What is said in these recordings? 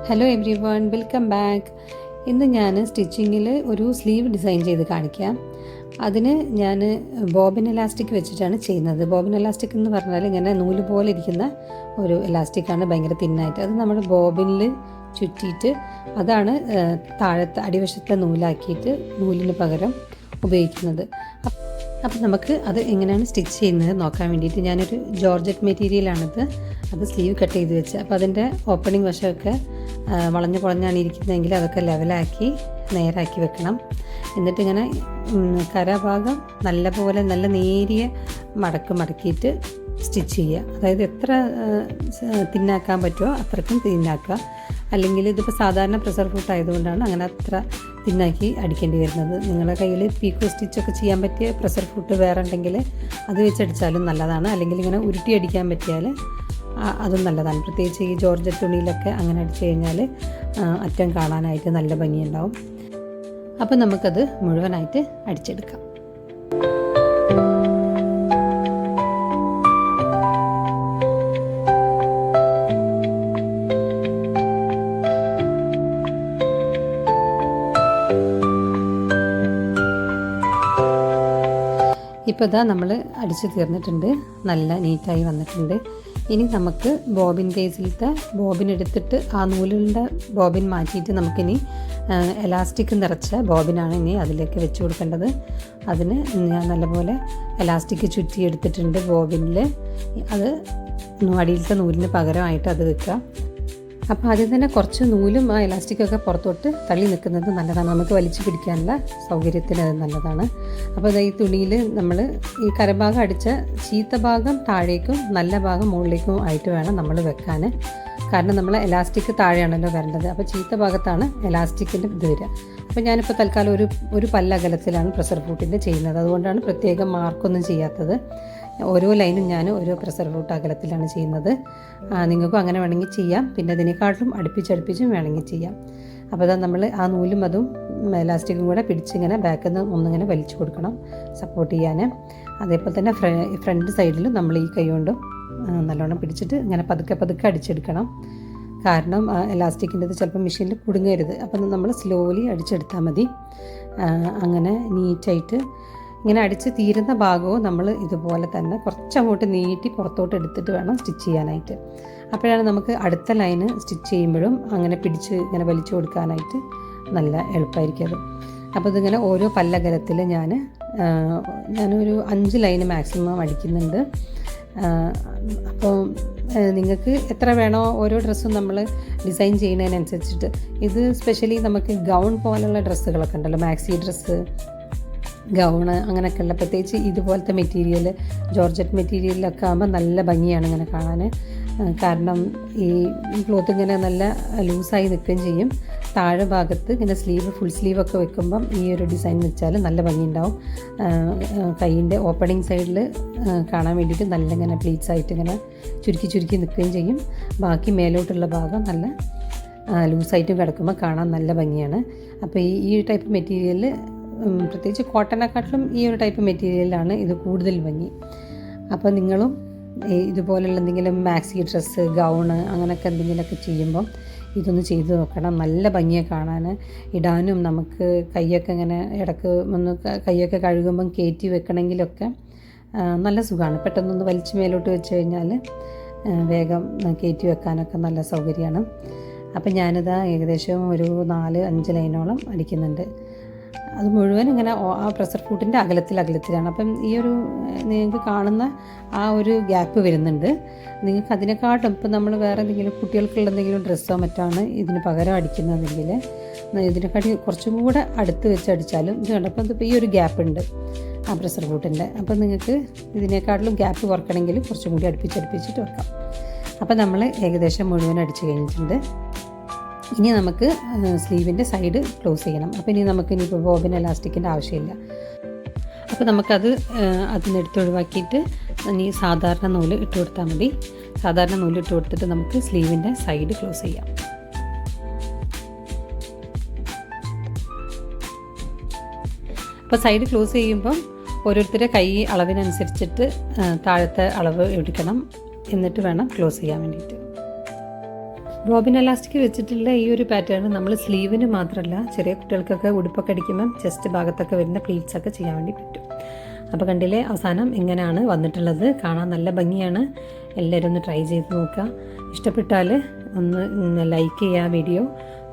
Hello every one, welcome back. ഇന്ന് ഞാൻ സ്റ്റിച്ചിങ്ങിൽ ഒരു സ്ലീവ് ഡിസൈൻ ചെയ്ത് കാണിക്കാം. അതിന് ഞാൻ ബോബിൻ എലാസ്റ്റിക് വെച്ചിട്ടാണ് ചെയ്യുന്നത്. ബോബിൻ എലാസ്റ്റിക് എന്ന് പറഞ്ഞാൽ ഇങ്ങനെ നൂല് പോലെ ഇരിക്കുന്ന ഒരു എലാസ്റ്റിക്കാണ്, ഭയങ്കര തിന്നായിട്ട്. അത് നമ്മൾ ബോബിനിൽ ചുറ്റിയിട്ട് അതാണ് താഴത്തെ അടിവശത്തെ നൂലാക്കിയിട്ട് നൂലിന് പകരം ഉപയോഗിക്കുന്നത്. അപ്പം നമുക്ക് അത് എങ്ങനെയാണ് സ്റ്റിച്ച് ചെയ്യുന്നത് നോക്കാൻ വേണ്ടിയിട്ട് ഞാനൊരു ജോർജറ്റ് മെറ്റീരിയലാണിത്, അത് സ്ലീവ് കട്ട് ചെയ്ത് വെച്ച്. അപ്പോൾ അതിൻ്റെ ഓപ്പണിംഗ് വശമൊക്കെ വളഞ്ഞ് കുളഞ്ഞാണ് ഇരിക്കുന്നതെങ്കിൽ അതൊക്കെ ലെവലാക്കി നേരാക്കി വെക്കണം. എന്നിട്ടിങ്ങനെ കരഭാഗം നല്ല നേരിയ മടക്കിയിട്ട് സ്റ്റിച്ച് ചെയ്യുക. അതായത് എത്ര തിന്നാക്കാൻ പറ്റുമോ അത്രയ്ക്കും തിന്നാക്കുക. അല്ലെങ്കിൽ ഇതിപ്പോൾ സാധാരണ പ്രഷർ ഫുട്ട് ആയതുകൊണ്ടാണ് അങ്ങനെ അത്ര തിന്നാക്കി അടിക്കേണ്ടി വരുന്നത്. നിങ്ങളുടെ കയ്യിൽ പീക്കോ സ്റ്റിച്ചൊക്കെ ചെയ്യാൻ പറ്റിയ പ്രഷർ ഫുട്ട് വേറെ ഉണ്ടെങ്കിൽ അത് വെച്ചടിച്ചാലും നല്ലതാണ്. അല്ലെങ്കിൽ ഇങ്ങനെ ഉരുട്ടി അടിക്കാൻ പറ്റിയാൽ അതും നല്ലതാണ്. പ്രത്യേകിച്ച് ഈ ജോർജറ്റ് തുണിയിലൊക്കെ അങ്ങനെ അടിച്ചു കഴിഞ്ഞാൽ അറ്റം കാണാനായിട്ട് നല്ല ഭംഗിയുണ്ടാവും. അപ്പോൾ നമുക്കത് മുഴുവനായിട്ട് അടിച്ചെടുക്കാം. ഇപ്പോൾ ഇതാ നമ്മൾ അടിച്ച് തീർന്നിട്ടുണ്ട്, നല്ല നീറ്റായി വന്നിട്ടുണ്ട്. ഇനി നമുക്ക് ബോബിൻ കേസിലത്തെ ബോബിൻ എടുത്തിട്ട് ആ നൂലിൻ്റെ ബോബിൻ മാറ്റിയിട്ട് നമുക്കിനി എലാസ്റ്റിക് നിറച്ച ബോബിനാണ് ഇനി അതിലേക്ക് വെച്ച് കൊടുക്കേണ്ടത്. അതിന് ഞാൻ നല്ലപോലെ എലാസ്റ്റിക് ചുറ്റി എടുത്തിട്ടുണ്ട് ബോബിനിൽ. അത് അടിയിലത്തെ നൂലിന് പകരമായിട്ട് അത് വെക്കുക. അപ്പോൾ ആദ്യം തന്നെ കുറച്ച് നൂലും ആ എലാസ്റ്റിക്കൊക്കെ പുറത്തോട്ട് തള്ളി നിൽക്കുന്നത് നല്ലതാണ്, നമുക്ക് വലിച്ചു പിടിക്കാനുള്ള സൗകര്യത്തിന് അത് നല്ലതാണ്. അപ്പോൾ ഈ തുണിയിൽ നമ്മൾ ഈ കരഭാഗം അടിച്ച ചീത്ത ഭാഗം താഴേക്കും നല്ല ഭാഗം മുകളിലേക്കും ആയിട്ട് വേണം നമ്മൾ വെക്കാൻ. കാരണം നമ്മൾ എലാസ്റ്റിക് താഴെയാണല്ലോ വരേണ്ടത്, അപ്പോൾ ചീത്ത ഭാഗത്താണ് എലാസ്റ്റിക്കിൻ്റെ ഇത് വരിക. അപ്പോൾ ഞാനിപ്പോൾ തൽക്കാലം ഒരു പല്ലകലത്തിലാണ് പ്രഷർ ഫൂട്ടിൻ്റെ ചെയ്യുന്നത്, അതുകൊണ്ടാണ് പ്രത്യേകം മാർക്കൊന്നും ചെയ്യാത്തത്. ഓരോ ലൈനും ഞാൻ ഓരോ പ്രഷർ ഫൂട്ട് അകലത്തിലാണ് ചെയ്യുന്നത്. നിങ്ങൾക്കും അങ്ങനെ വേണമെങ്കിൽ ചെയ്യാം, പിന്നെ അതിനെക്കാട്ടിലും അടുപ്പിച്ചും വേണമെങ്കിൽ ചെയ്യാം. അപ്പോൾ അതാ നമ്മൾ ആ നൂലും അതും എലാസ്റ്റിക്കും കൂടെ പിടിച്ചിങ്ങനെ ബാക്കിൽ നിന്ന് ഒന്നിങ്ങനെ വലിച്ചു കൊടുക്കണം സപ്പോർട്ട് ചെയ്യാൻ. അതേപോലെ തന്നെ ഫ്രണ്ട് സൈഡിലും നമ്മൾ ഈ കൈ കൊണ്ടും നല്ലോണം പിടിച്ചിട്ട് ഇങ്ങനെ പതുക്കെ അടിച്ചെടുക്കണം. കാരണം എലാസ്റ്റിക്കിൻ്റെ ഇത് ചിലപ്പോൾ മെഷീനിൽ കുടുങ്ങരുത്. അപ്പം നമ്മൾ സ്ലോലി അടിച്ചെടുത്താൽ മതി. അങ്ങനെ നീറ്റായിട്ട് ഇങ്ങനെ അടിച്ച് തീരുന്ന ഭാഗവും നമ്മൾ ഇതുപോലെ തന്നെ കുറച്ചങ്ങോട്ട് നീട്ടി പുറത്തോട്ട് എടുത്തിട്ട് വേണം സ്റ്റിച്ച് ചെയ്യാനായിട്ട്. അപ്പോഴാണ് നമുക്ക് അടുത്ത ലൈന് സ്റ്റിച്ച് ചെയ്യുമ്പോഴും അങ്ങനെ പിടിച്ച് ഇങ്ങനെ വലിച്ചു കൊടുക്കാനായിട്ട് നല്ല എളുപ്പമായിരിക്കും അത്. അപ്പോൾ ഇതിങ്ങനെ ഓരോ പല്ലകലത്തിൽ ഞാനൊരു 5 ലൈന് മാക്സിമം അടിക്കുന്നുണ്ട്. അപ്പോൾ നിങ്ങൾക്ക് എത്ര വേണോ ഓരോ ഡ്രസ്സും നമ്മൾ ഡിസൈൻ ചെയ്യുന്നതിനനുസരിച്ചിട്ട്. ഇത് സ്പെഷ്യലി നമുക്ക് ഗൗൺ പോലുള്ള ഡ്രസ്സുകളൊക്കെ ഉണ്ടല്ലോ, മാക്സി ഡ്രസ്സ്, ഗൗണ്, അങ്ങനെയൊക്കെയുള്ള പ്രത്യേകിച്ച് ഇതുപോലത്തെ മെറ്റീരിയൽ ജോർജറ്റ് മെറ്റീരിയലിലൊക്കെ ആകുമ്പോൾ നല്ല ഭംഗിയാണ് ഇങ്ങനെ കാണാൻ. കാരണം ഈ ക്ലോത്ത് ഇങ്ങനെ നല്ല ലൂസായി നിൽക്കുകയും ചെയ്യും. താഴെ ഭാഗത്ത് ഇങ്ങനെ ഫുൾ സ്ലീവൊക്കെ വെക്കുമ്പം ഈ ഒരു ഡിസൈൻ വെച്ചാൽ നല്ല ഭംഗിയുണ്ടാവും. കൈയിൻ്റെ ഓപ്പണിങ് സൈഡിൽ കാണാൻ വേണ്ടിയിട്ട് നല്ല ഇങ്ങനെ പ്ലീറ്റ്സ് ആയിട്ട് ഇങ്ങനെ ചുരുക്കി നിൽക്കുകയും ചെയ്യും. ബാക്കി മേലോട്ടുള്ള ഭാഗം നല്ല ലൂസായിട്ടും കിടക്കുമ്പോൾ കാണാൻ നല്ല ഭംഗിയാണ്. അപ്പോൾ ഈ ടൈപ്പ് മെറ്റീരിയൽ പ്രത്യേകിച്ച് കോട്ടനെക്കാട്ടിലും ഈ ഒരു ടൈപ്പ് മെറ്റീരിയലാണ് ഇത് കൂടുതൽ ഭംഗി. അപ്പോൾ നിങ്ങളും ഇതുപോലുള്ള എന്തെങ്കിലും മാക്സി ഡ്രസ്സ്, ഗൗണ് അങ്ങനെയൊക്കെ എന്തെങ്കിലുമൊക്കെ ചെയ്യുമ്പോൾ ഇതൊന്ന് ചെയ്ത് നോക്കണം. നല്ല ഭംഗിയെ കാണാൻ, ഇടാനും നമുക്ക് കൈയൊക്കെ ഇങ്ങനെ ഇടയ്ക്ക് ഒന്ന് കൈയൊക്കെ കഴുകുമ്പം കയറ്റി വെക്കണമെങ്കിലൊക്കെ നല്ല സുഖമാണ്. പെട്ടെന്നൊന്ന് വലിച്ച് മേലോട്ട് വെച്ച് കഴിഞ്ഞാൽ വേഗം കയറ്റി വെക്കാനൊക്കെ നല്ല സൗകര്യമാണ്. അപ്പം ഞാനിതാ ഏകദേശം ഒരു 4-5 ലൈനോളം അടിക്കുന്നുണ്ട്. അത് മുഴുവൻ ഇങ്ങനെ ആ പ്രഷർ ഫൂട്ടിൻ്റെ അകലത്തിലാണ്. അപ്പം ഈ ഒരു നിങ്ങൾക്ക് കാണുന്ന ആ ഒരു ഗ്യാപ്പ് വരുന്നുണ്ട്. നിങ്ങൾക്ക് അതിനെക്കാട്ടും ഇപ്പം നമ്മൾ വേറെ എന്തെങ്കിലും കുട്ടികൾക്കുള്ള എന്തെങ്കിലും ഡ്രസ്സോ മറ്റാണ് ഇതിന് പകരം അടിക്കുന്നതെങ്കിൽ ഇതിനെക്കാട്ടി കുറച്ചും കൂടെ അടുത്ത് വെച്ച് അടിച്ചാലും ഇത് കണ്ടപ്പോൾ ഇതിപ്പോൾ ഈ ഒരു ഗ്യാപ്പ് ഉണ്ട് ആ പ്രഷർ ഫൂട്ടിൻ്റെ. അപ്പം നിങ്ങൾക്ക് ഇതിനേക്കാട്ടിലും ഗ്യാപ്പ് കുറയ്ക്കണമെങ്കിൽ കുറച്ചും കൂടി അടുപ്പിച്ചിട്ട് വെക്കാം. അപ്പം നമ്മൾ ഏകദേശം മുഴുവൻ അടിച്ച് കഴിഞ്ഞിട്ടുണ്ട്. ഇനി നമുക്ക് സ്ലീവിൻ്റെ സൈഡ് ക്ലോസ് ചെയ്യണം. അപ്പോൾ ഇനിയിപ്പോൾ ബോബിൻ എലാസ്റ്റിക്കിൻ്റെ ആവശ്യമില്ല. അപ്പോൾ നമുക്കത് അതിനെടുത്ത് ഒഴിവാക്കിയിട്ട് ഇനി സാധാരണ നൂല് ഇട്ട് കൊടുത്താൽ മതി. സാധാരണ നൂല് ഇട്ട് കൊടുത്തിട്ട് നമുക്ക് സ്ലീവിൻ്റെ സൈഡ് ക്ലോസ് ചെയ്യാം. അപ്പോൾ സൈഡ് ക്ലോസ് ചെയ്യുമ്പം ഓരോരുത്തരുടെ കൈ അളവിനനുസരിച്ചിട്ട് താഴത്തെ അളവ് എടുക്കണം, എന്നിട്ട് വേണം ക്ലോസ് ചെയ്യാൻ വേണ്ടിയിട്ട്. ബോബിൻ എലാസ്റ്റിക് വെച്ചിട്ടുള്ള ഈ ഒരു പാറ്റേൺ നമ്മൾ സ്ലീവിന് മാത്രമല്ല ചെറിയ കുട്ടികൾക്കൊക്കെ ഉടുപ്പൊക്കെ അടിക്കുമ്പം ചെസ്റ്റ് ഭാഗത്തൊക്കെ വരുന്ന പ്ലീറ്റ്സ് ഒക്കെ ചെയ്യാൻ വേണ്ടി പറ്റും. അപ്പോൾ കണ്ടില്ലേ അവസാനം ഇങ്ങനെയാണ് വന്നിട്ടുള്ളത്. കാണാൻ നല്ല ഭംഗിയാണ്. എല്ലാവരും ഒന്ന് ട്രൈ ചെയ്ത് നോക്കുക. ഇഷ്ടപ്പെട്ടാൽ ഒന്ന് ലൈക്ക് ചെയ്യുക വീഡിയോ,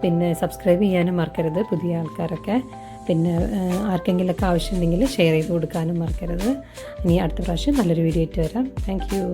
പിന്നെ സബ്സ്ക്രൈബ് ചെയ്യാനും മറക്കരുത് പുതിയ ആൾക്കാരൊക്കെ. പിന്നെ ആർക്കെങ്കിലുമൊക്കെ ആവശ്യമുണ്ടെങ്കിൽ ഷെയർ ചെയ്ത് കൊടുക്കാനും മറക്കരുത്. ഇനി അടുത്ത പ്രാവശ്യം നല്ലൊരു വീഡിയോ ആയിട്ട് വരാം. Thank you.